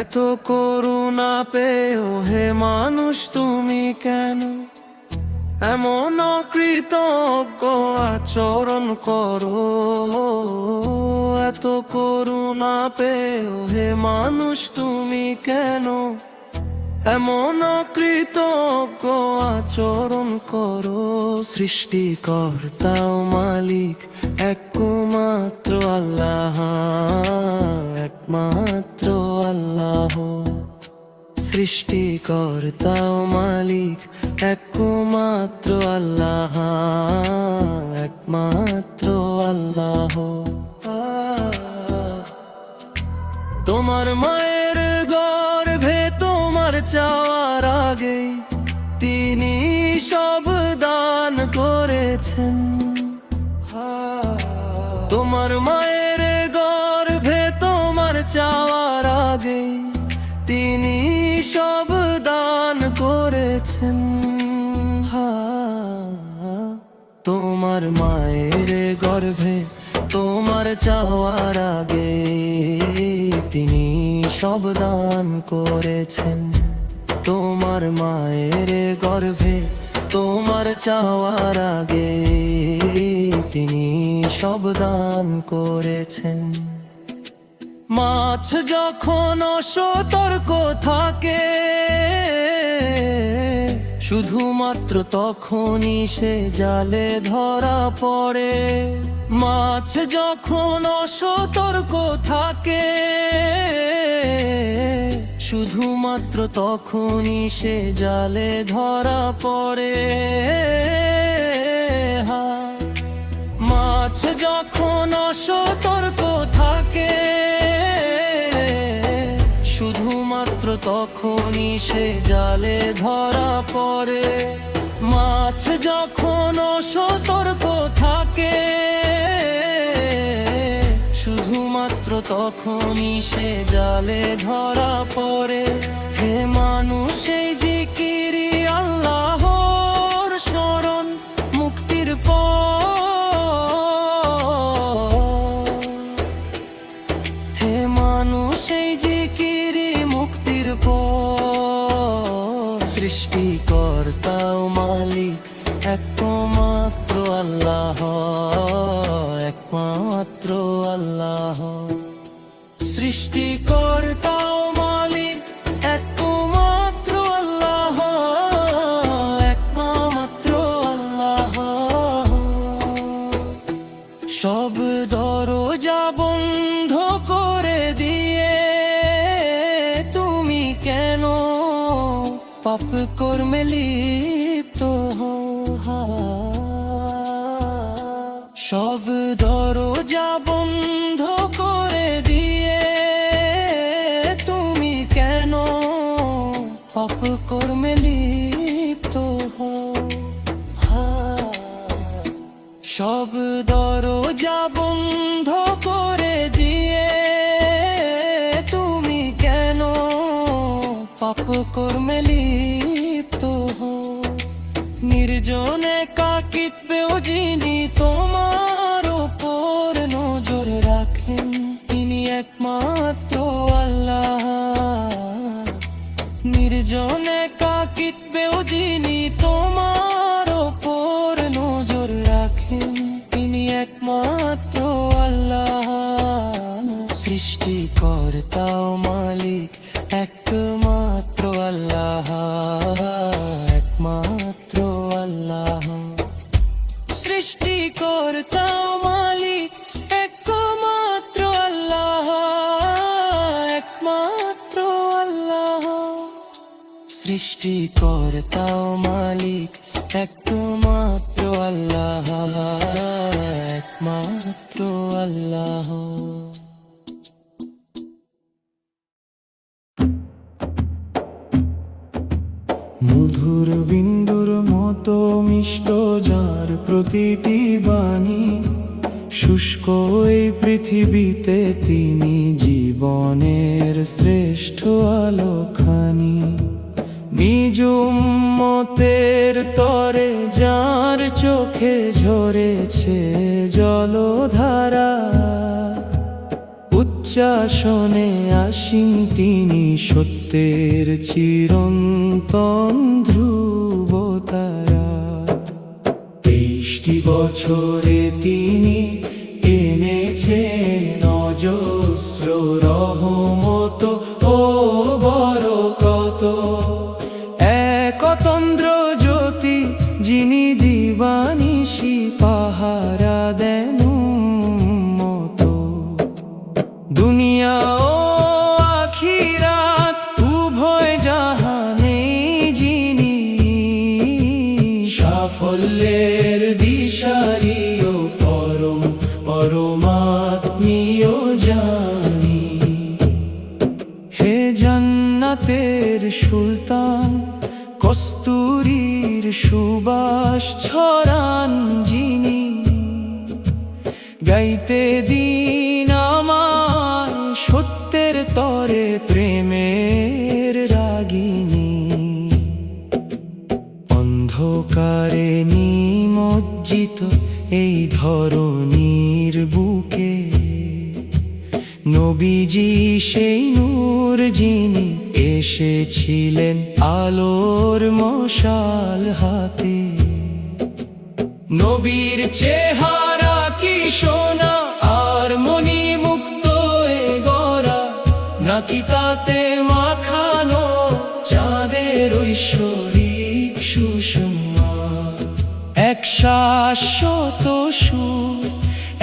এত করুণা পেও হে মানুষ তুমি কেন এমন অকৃতজ্ঞ আচরণ করো? এত করুণা পেও হে মানুষ তুমি কেন এমন অকৃতজ্ঞ আচরণ করো? সৃষ্টিকর্তা ও মালিক একমাত্র আল্লাহ, একমাত্র আল্লাহ। সৃষ্টিকর্তা ও মালিক একমাত্র আল্লাহ, একমাত্র আল্লাহ। তোমার মায়ের গর্ভে তোমার চাওয়ার আগে তিনি সব দান করেছেন। তোমার মায়ের গর্ভে তোমার চাওয়ার আগে তিনি সব দান করেছেন। তোমার মায়ের গর্ভে তোমার চাওয়ার আগে তিনি সব দান করেছেন। তোমার মায়ের গর্ভে তোমার চাওয়ার আগে তিনি সব দান করেছেন। মাছ যখন অসতর্ক থাকে শুধুমাত্র তখনই সে জালে ধরা পড়ে। মাছ যখন অসতর্ক থাকে শুধুমাত্র তখনই সে জালে ধরা পড়ে। মাছ যখন অসতর্ক থাকে শুধুমাত্র তখনই সে জালে ধরা পড়ে। মাছ যখন অসতর্ক থাকে শুধুমাত্র তখনই সে জালে ধরা পড়ে। হে মানুষ এই জিকিরি আল্লাহর শরণ মুক্তির পথ। হে মানুষ এই জিকিরি মুক্তির পথ। সৃষ্টিকর্তা ও মালিক একমাত্র আল্লাহ, একমাত্র আল্লাহ। সৃষ্টিকর্তা ও মালিক একমাত্র আল্লাহ, একমাত্র আল্লাহ। সব দরজা বন্ধ করে দিয়ে তুমি কেন পাপ কর্মে লিপ্ত হও? সব দরজা বন্ধ করে দিয়ে তুমি কেন পাপ কর্মে লিপ্ত হও? সব দরজা বন্ধ করে দিয়ে তুমি কেন পাপ কর্মে লিপ্ত হও? নির্জনে কাকিত্বেও যিনি তোমার উপর নজর রাখেন তিনি একমাত্র আল্লাহ। নির্জনে কাকিত্বেও যিনি তোমার উপর নজর রাখেন তিনি একমাত্র আল্লাহ। সৃষ্টিকর্তা ও মালিক একমাত্র আল্লাহ, একমাত্র আল্লাহ। সৃষ্টিকর্তা ও মালিক সৃষ্টিকর্তা ও মালিক একমাত্র আল্লাহ, একমাত্র আল্লাহ। মধুর বিন্দুর মতো মিষ্ট যার প্রতিটি বাণী, শুষ্ক এই পৃথিবীতে তিনি জীবনের শ্রেষ্ঠ আলোখানি। নিজ উম্মতের তরে যার চোখে ঝরেছে জলধারা, উচ্চাসনে আসীন তিনি সত্যের চিরন্তন ধ্রুবতারা। 23টি বছরে তিনি এনেছেন অজস্র রহমত ও বরকত। এক অতন্দ্র জ্যোতি যিনি দিবানিশি পাহারা দেন মতো। দুনিয়া ও আখিরাত উভয় জাহানে যিনি সাফল্যের দিশারি ও পরমাত্মীয় জানি। হে জান্নাতের সুলতান, কস্তুরীর সুবাস ছড়ান যিনি, গাইতে দিন আমায় সত্যের তরে প্রেমের রাগিনী। অন্ধকারে নিমজ্জিত এই ধরনীর বুকে নবীজি সেই নূর যিনি এসেছিলেন আলোর মশাল হাতে। নবীর চেহারা কি সোনা আর মণি মুক্ত এ গড়া, নাকি তাতে মাখানো চাঁদের ঐশ্বরিক সুষমা। এক শাশ্বত সুর,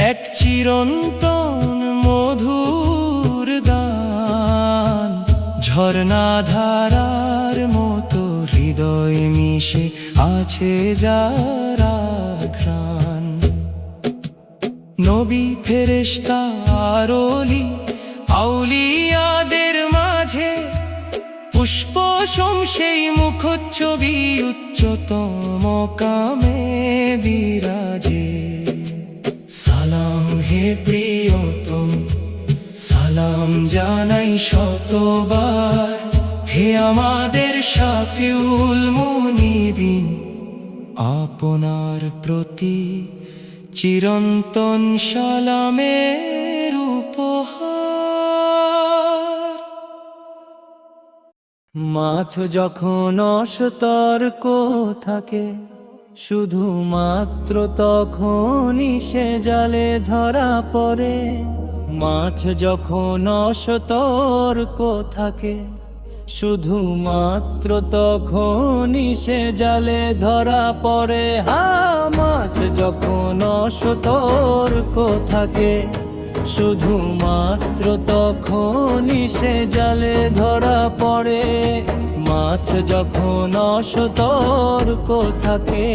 এক চিরন্তন মধুর গান, ঝর্ণা ধারার মতো হৃদয় মিশে আছে যারা ঘ্রাণ। নবী ফেরেশতা আর অলি আউলিয়াদের মাঝে পুষ্পসম সেই মুখচ্ছবি উচ্চতম কামে বিরাজে। সালাম হে প্রিয়তম, সালাম জানাই শতবার, হে আমাদের শাফিউল মুনিবিন। আপনার প্রতি চিরন্তন সালামের উপহার। মাছ যখন অসতর্ক থাকে শুধুমাত্র তখনই সে জালে ধরা পড়ে। মাছ যখন অসতর্ক থাকে শুধুমাত্র তখনই সে জালে ধরা পড়ে। মাছ যখন অসতর্ক থাকে শুধুমাত্র তখনই সে জালে ধরা পড়ে। মাছ যখন অসতর্ক থাকে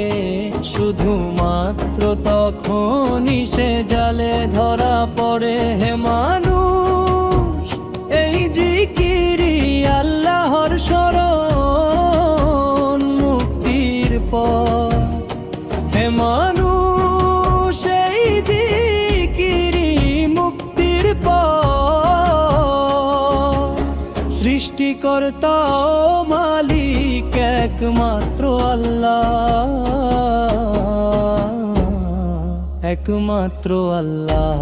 শুধুমাত্র তখনই সে জালে ধরা পড়ে। হে মানুষ, এই জিকিরি আল্লাহর শরণ মুক্তির পথ। হে মানুষ, এই জিকিরি মুক্তির পথ। সৃষ্টিকর্তা ও মালিক একমাত্র আল্লাহ, একমাত্র আল্লাহ।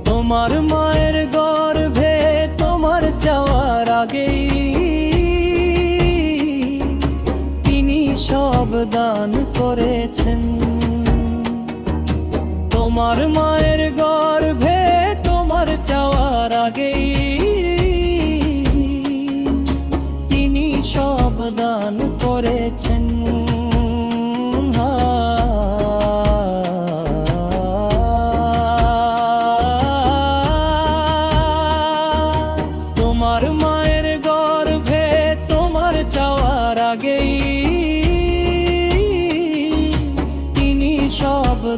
তোমার মায়ের গর্ভে তোমার চাওয়ার আগেই তিনি সব দান করেছেন। তোমার মায়ের গর্ভে তোমার চাওয়ার আগেই তিনি সব দান করেছেন।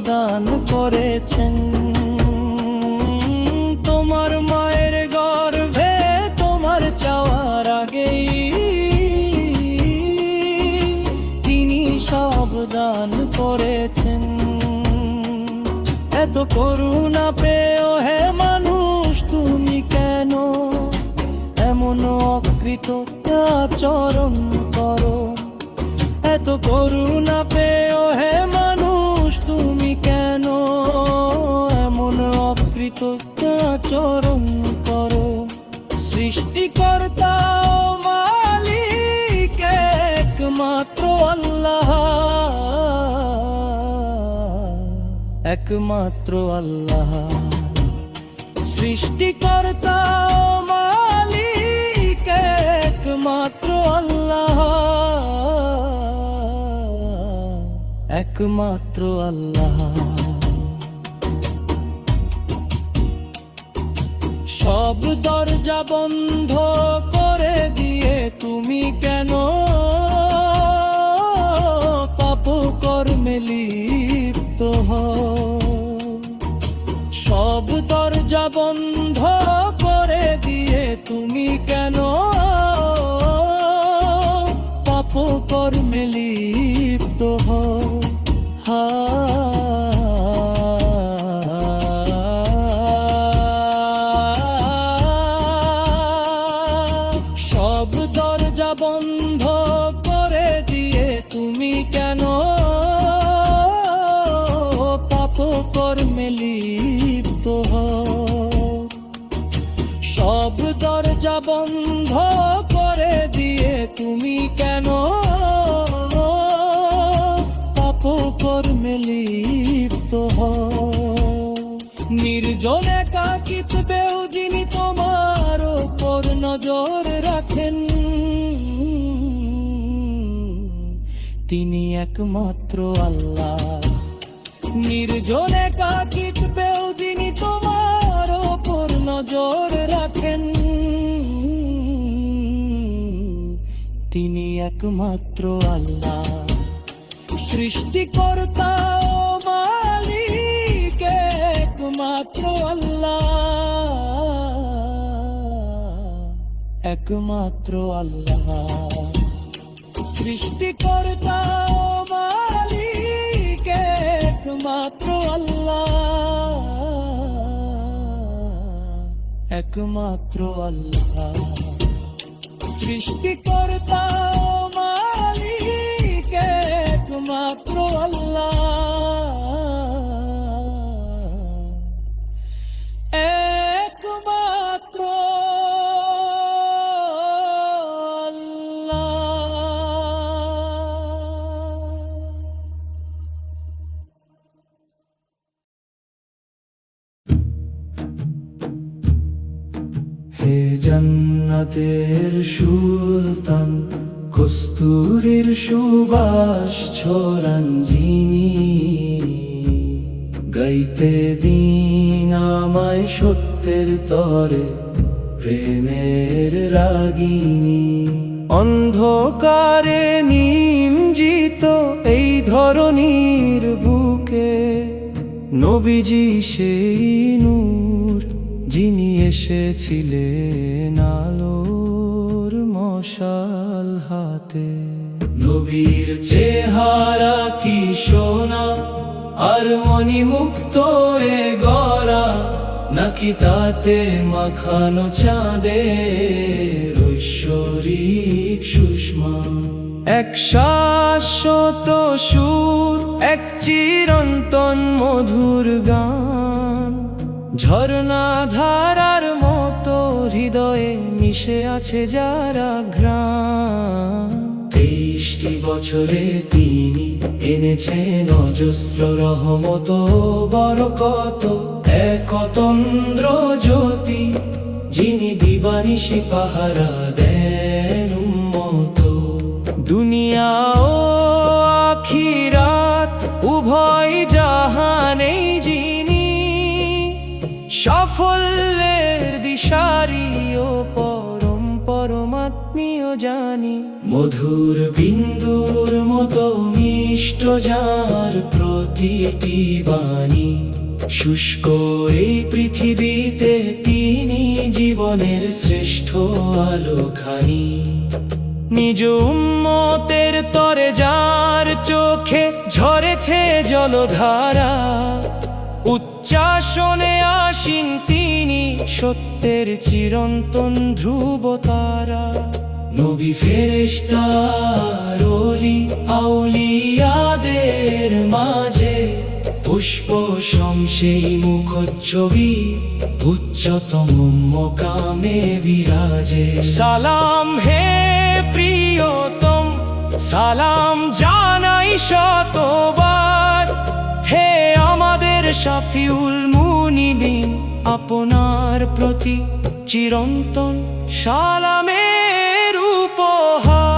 দান করেছেন। তোমার মায়ের গর্ভে তোমার চাওয়ার আগেই তিনি সব দান করেছেন। এত করুণা পেও হে মানুষ তুমি কেন এমন অকৃতজ্ঞ আচরণ করো? এত করুণা পেও হে মানুষ তুমি কেন এমন অকৃতজ্ঞ আচরণ করো? সৃষ্টিকর্তা ও মালিক একমাত্র আল্লাহ, একমাত্র আল্লাহ। সৃষ্টিকর্তা ও মালিক একমাত্র আল্লাহ, একমাত্র আল্লাহ। সব দরজা বন্ধ করে দিয়ে তুমি কেন পাপ কর্মে লিপ্ত হও? সব দরজা বন্ধ করে দিয়ে তুমি কেন পাপ কর্মে লিপ্ত হও? সব দরজা বন্ধ করে দিয়ে তুমি কেন পাপ কর্মে লিপ্ত হও? সব দরজা বন্ধ করে দিয়ে তুমি কেন পাপ কর্মে লিপ্ত হও? নির্জন একাকিত্বেও যিনি তোমার উপর নজর রাখেন তিনি একমাত্র আল্লাহ। নির্জন একাকিত্বেও যিনি তোমার উপর নজর রাখেন তিনি একমাত্র আল্লাহ। সৃষ্টিকর্তা ও মালিক একমাত্র আল্লাহ, একমাত্র আল্লাহ। সৃষ্টিকর্তা ও মালিক একমাত্র আল্লাহ, একমাত্র আল্লাহ। সৃষ্টিকর্তা ও মালিক একমাত্র আল্লাহ, একমাত্র আল্লাহ। হে জান্নাতের সুলতান, কস্তুরীর সুবাস ছড়ান যিনি, গাইতে দিন আমায় সত্যের তরে প্রেমের রাগিনী। অন্ধকারে নিমজ্জিত এই ধরনীর বুকে নবীজি সেই নূর যিনি এসেছিলেন আলোর মশাল হাতে। নবীর চেহারা কি সোনা আর মণিমুক্ত এ গড়া, নাকি তাতে মাখানো চাঁদের ঐশ্বরিক সুষমা? এক শাশ্বত সুর, এক চিরন্তন মধুর গান, ঝর্ণা ধারার মতো হৃদয়ে মিশে আছে যারা ঘ্রাণ। 23টি বছরে তিনি এনেছেন অজস্র রহমত বরকত, এক অতন্দ্র জ্যোতি যিনি দিবানিশি পাহারা দেন উম্মত। দুনিয়া ও আখিরাত উভয় জাহানেই যিনি সাফল্যের দিশারি ও পরমাত্মীয় জানি। মধুর বিন্দুর মতো মিষ্ট যার প্রতিটি বাণী, শুষ্ক এই পৃথিবীতে তিনি জীবনের শ্রেষ্ঠ আলোখানি। নিজ উম্মতের তরে যার চোখে ঝরেছে জলধারা, উচ্চাসনে আসীন তিনি সত্যের চিরন্তন ধ্রুব তারা। নবী ফেরেশতার ওলি আউলিয়াদের মাঝে পুষ্প সেই মুখচ্ছবি, উচ্চতম মকামে বিরাজে। সালাম হে প্রিয়তম, সালাম জানাই শতবার, হে আমাদের শাফিউল মুনিবিন, আপনার প্রতি চিরন্তন সালামের উপহার।